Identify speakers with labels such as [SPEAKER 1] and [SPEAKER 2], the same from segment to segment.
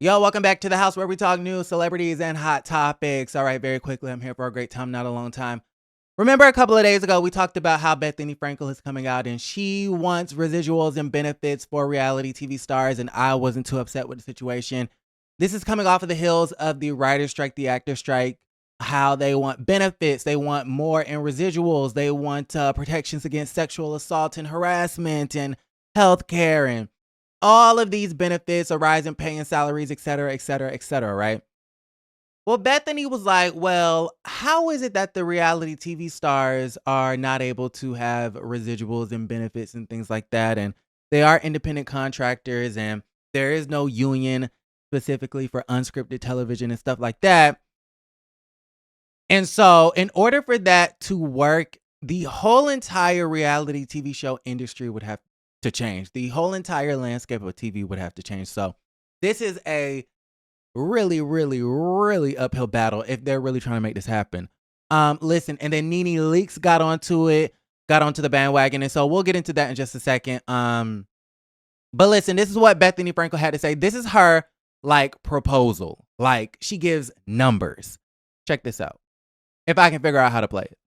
[SPEAKER 1] Yo, welcome back to the house where we talk news, celebrities, and hot topics. All right, very quickly, I'm here for a great time, not a long time. Remember a couple of days ago, we talked about how Bethenny Frankel is coming out and she wants residuals and benefits for reality TV stars, and I wasn't too upset with the situation. This is coming off of the heels of the writer's strike, the actor's strike, how they want benefits, they want more in residuals, they want protections against sexual assault and harassment and health care and all of these benefits, a rise in pay and salaries, et cetera, et cetera, et cetera, right? Well, Bethany was like, well, how is it that the reality TV stars are not able to have residuals and benefits and things like that? And they are independent contractors and there is no union specifically for unscripted television and stuff like that. And so, in order for that to work, the whole entire reality TV show industry would have to change. The whole entire landscape of TV would have to change. So, this is a really, really, really uphill battle if they're really trying to make this happen. Listen, and then NeNe Leakes got onto it, got onto the bandwagon, and so we'll get into that in just a second. But listen, this is what Bethenny Frankel had to say. This is her like proposal. Like she gives numbers. Check this out. If I can figure out how to play it.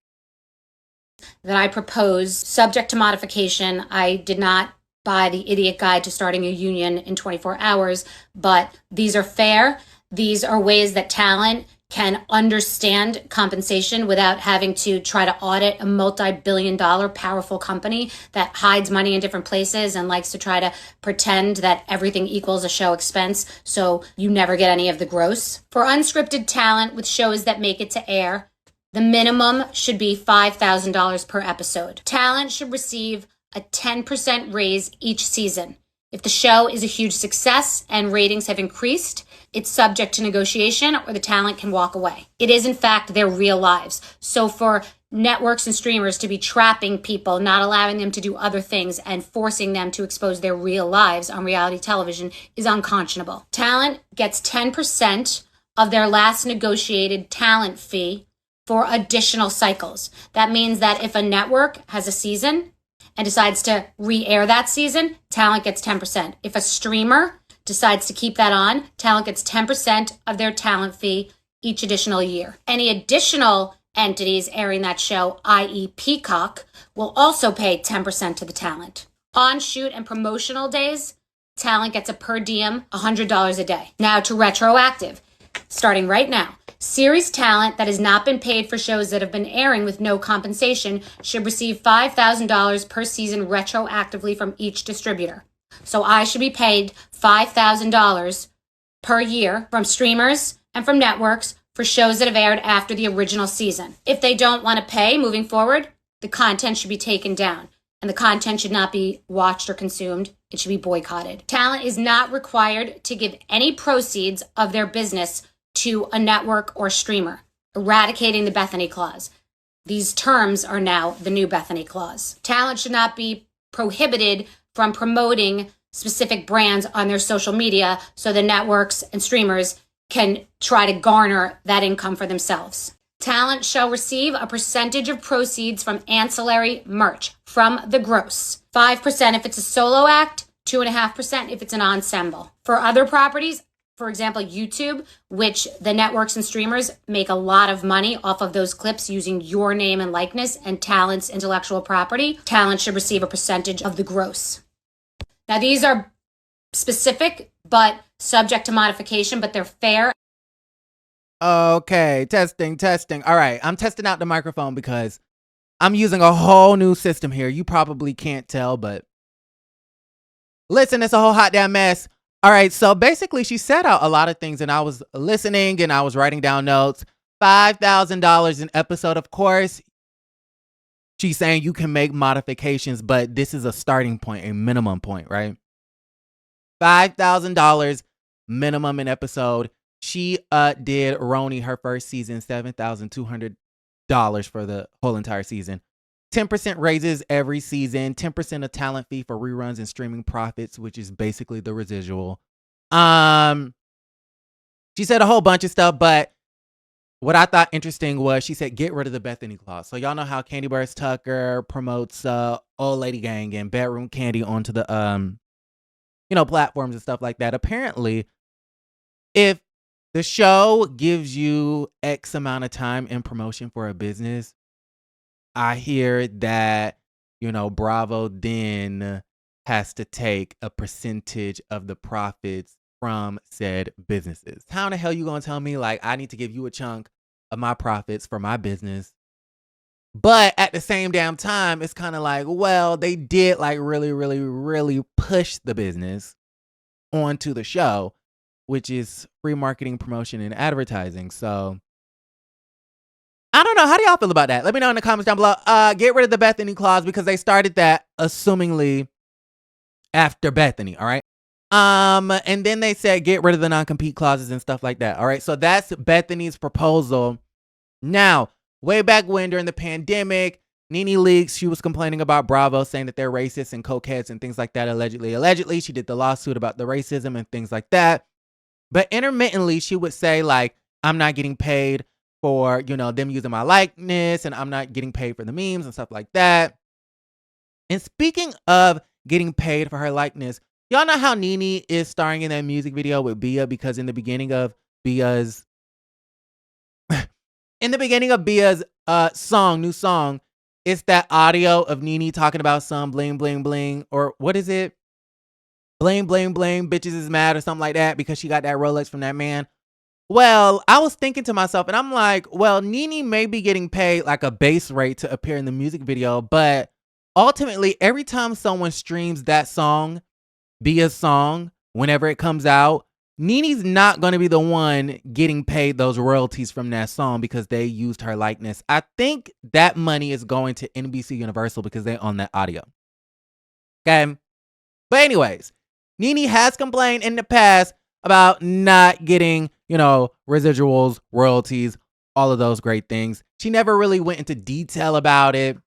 [SPEAKER 2] That I propose, subject to modification. I did not buy the idiot guide to starting a union in 24 hours, but these are fair. These are ways that talent can understand compensation without having to try to audit a multi-billion-dollar powerful company that hides money in different places and likes to try to pretend that everything equals a show expense, so you never get any of the gross. For unscripted talent with shows that make it to air, the minimum should be $5,000 per episode. Talent should receive a 10% raise each season. If the show is a huge success and ratings have increased, it's subject to negotiation or the talent can walk away. It is, in fact, their real lives. So for networks and streamers to be trapping people, not allowing them to do other things, and forcing them to expose their real lives on reality television is unconscionable. Talent gets 10% of their last negotiated talent fee for additional cycles. That means that if a network has a season and decides to re-air that season, talent gets 10%. If a streamer decides to keep that on, talent gets 10% of their talent fee each additional year. Any additional entities airing that show, i.e. Peacock, will also pay 10% to the talent. On shoot and promotional days, talent gets a per diem $100 a day. Now to retroactive. Starting right now, series talent that has not been paid for shows that have been airing with no compensation should receive $5,000 per season retroactively from each distributor. So I should be paid $5,000 per year from streamers and from networks for shows that have aired after the original season. If they don't want to pay moving forward, the content should be taken down. And the content should not be watched or consumed. It should be boycotted. Talent is not required to give any proceeds of their business to a network or streamer, eradicating the Bethenny clause. These terms are now the new Bethenny clause. Talent should not be prohibited from promoting specific brands on their social media so the networks and streamers can try to garner that income for themselves. Talent shall receive a percentage of proceeds from ancillary merch from the gross. 5% if it's a solo act, 2.5% if it's an ensemble. For other properties, for example, YouTube, which the networks and streamers make a lot of money off of those clips using your name and likeness and talent's intellectual property, talent should receive a percentage of the gross. Now, these are specific, but subject to modification, but they're fair.
[SPEAKER 1] Okay, testing. All right, I'm testing out the microphone because I'm using a whole new system here. You probably can't tell, but listen, it's a whole hot damn mess. All right, so basically she said out a lot of things and I was listening and I was writing down notes. $5,000 an episode, of course. She's saying you can make modifications, but this is a starting point, a minimum point, right? $5,000 minimum an episode. She did RHOA her first season, $7,200 for the whole entire season. 10% raises every season, 10% of talent fee for reruns and streaming profits, which is basically the residual. She said a whole bunch of stuff, but what I thought interesting was she said get rid of the Bethenny clause. So y'all know how Candy Burst Tucker promotes Old Lady Gang and Bedroom Candy onto the platforms and stuff like that. Apparently, If the show gives you X amount of time in promotion for a business, I hear that, Bravo then has to take a percentage of the profits from said businesses. How in the hell you gonna tell me like I need to give you a chunk of my profits for my business? But at the same damn time, it's kind of like, well, they did like really, really, really push the business onto the show, which is free marketing, promotion, and advertising. So I don't know. How do y'all feel about that? Let me know in the comments down below. Get rid of the Bethenny clause because they started that assumingly after Bethenny. All right. And then they said get rid of the non-compete clauses and stuff like that. All right. So that's Bethenny's proposal. Now, way back when during the pandemic, NeNe Leakes, she was complaining about Bravo, saying that they're racist and cokeheads and things like that. Allegedly, she did the lawsuit about the racism and things like that. But intermittently, she would say like, I'm not getting paid for, them using my likeness, and I'm not getting paid for the memes and stuff like that. And speaking of getting paid for her likeness, y'all know how NeNe is starring in that music video with Bia, because in the beginning of Bia's new song, it's that audio of NeNe talking about some bling bling bling, or what is it? Bling bling bling, bitches is mad or something like that because she got that Rolex from that man. Well, I was thinking to myself, and I'm like, well, NeNe may be getting paid like a base rate to appear in the music video, but ultimately, every time someone streams that song, Bia's song, whenever it comes out, NeNe's not going to be the one getting paid those royalties from that song because they used her likeness. I think that money is going to NBC Universal because they own that audio. Okay? But anyways, NeNe has complained in the past about not getting, residuals, royalties, all of those great things. She never really went into detail about it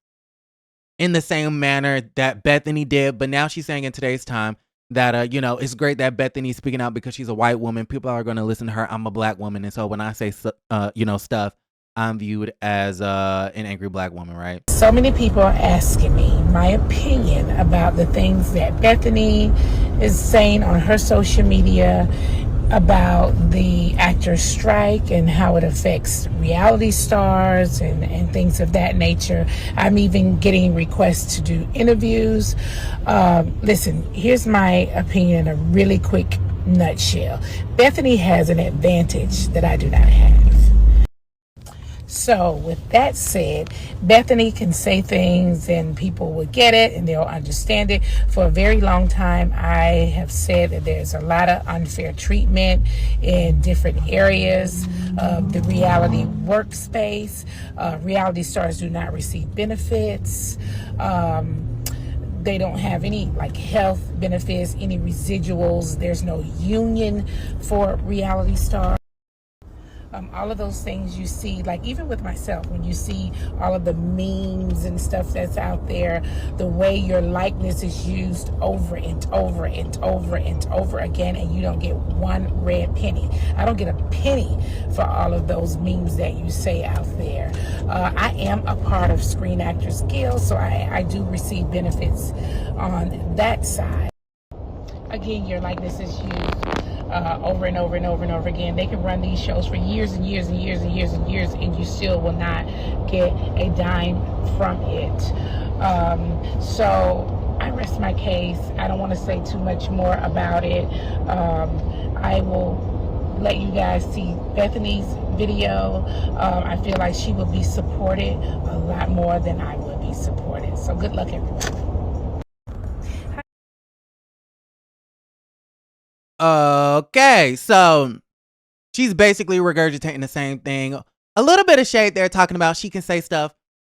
[SPEAKER 1] in the same manner that Bethenny did, but now she's saying in today's time that, it's great that Bethenny's speaking out because she's a white woman. People are going to listen to her. I'm a black woman. And so when I say, stuff, I'm viewed as an angry black woman, right?
[SPEAKER 3] So many people are asking me my opinion about the things that Bethenny is saying on her social media about the actors' strike and how it affects reality stars and things of that nature. I'm even getting requests to do interviews. Listen, here's my opinion in a really quick nutshell. Bethenny has an advantage that I do not have. So with that said, Bethenny can say things and people will get it and they'll understand it. For a very long time, I have said that there's a lot of unfair treatment in different areas of the reality workspace. Reality stars do not receive benefits. They don't have any health benefits, any residuals. There's no union for reality stars. All of those things you see, even with myself, when you see all of the memes and stuff that's out there, the way your likeness is used over and over and over and over again, and you don't get one red penny. I don't get a penny for all of those memes that you say out there. I am a part of Screen Actors Guild, so I do receive benefits on that side. Again, your likeness is used over and over and over and over again. They can run these shows for years and years and years and years and years, and you still will not get a dime from it. So I rest my case. I don't want to say too much more about it. I will let you guys see Bethenny's video. I feel like she will be supported a lot more than I would be supported. So good luck, everyone.
[SPEAKER 1] Okay, so she's basically regurgitating the same thing. A little bit of shade there, talking about she can say stuff.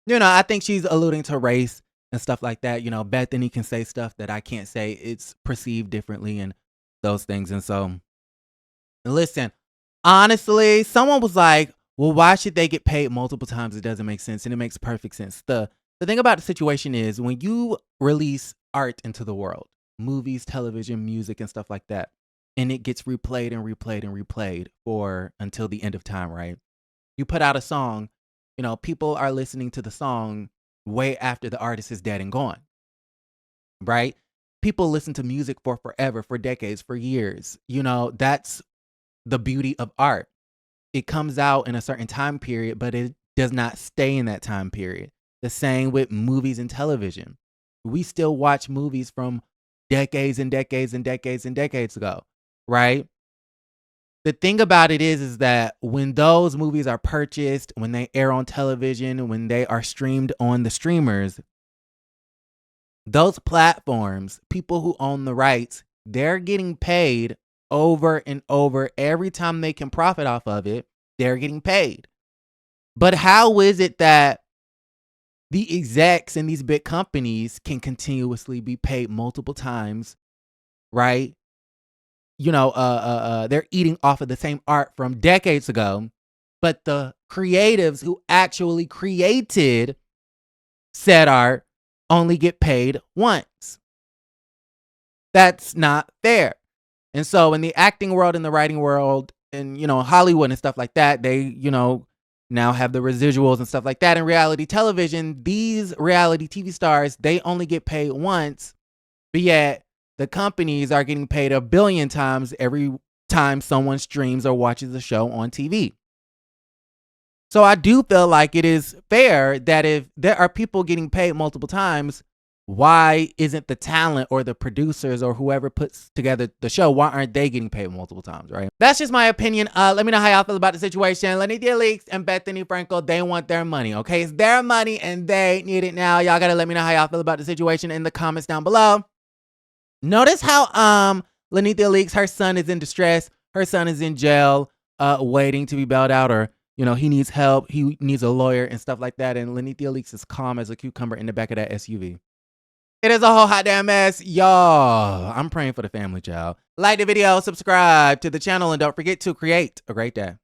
[SPEAKER 1] I think she's alluding to race and stuff like that. Bethenny can say stuff that I can't say. It's perceived differently and those things. And so, listen, honestly, someone was like, well, why should they get paid multiple times? It doesn't make sense. And it makes perfect sense. The thing about the situation is when you release art into the world, movies, television, music, and stuff like that, and it gets replayed and replayed and replayed for until the end of time, right? You put out a song, people are listening to the song way after the artist is dead and gone, right? People listen to music for forever, for decades, for years. That's the beauty of art. It comes out in a certain time period, but it does not stay in that time period. The same with movies and television. We still watch movies from decades and decades and decades and decades ago, right? The thing about it is that when those movies are purchased, when they air on television, when they are streamed on the streamers, those platforms, people who own the rights, they're getting paid over and over. Every time they can profit off of it, they're getting paid. But how is it that the execs in these big companies can continuously be paid multiple times, right? They're eating off of the same art from decades ago, but the creatives who actually created said art only get paid once. That's not fair. And so in the acting world and the writing world and, Hollywood and stuff like that, they, now have the residuals and stuff like that. In reality television, these reality TV stars, they only get paid once, but yet the companies are getting paid 1 billion times every time someone streams or watches a show on TV. So I do feel like it is fair that if there are people getting paid multiple times, why isn't the talent or the producers or whoever puts together the show, why aren't they getting paid multiple times, right? That's just my opinion. Let me know how y'all feel about the situation. NeNe Leakes and Bethenny Frankel, they want their money, okay? It's their money and they need it now. Y'all gotta let me know how y'all feel about the situation in the comments down below. Notice how NeNe Leakes, her son is in distress. Her son is in jail, waiting to be bailed out, or he needs help. He needs a lawyer and stuff like that. And NeNe Leakes is calm as a cucumber in the back of that SUV. It is a whole hot damn mess, y'all. I'm praying for the family, child. Like the video, subscribe to the channel, and don't forget to create a great day.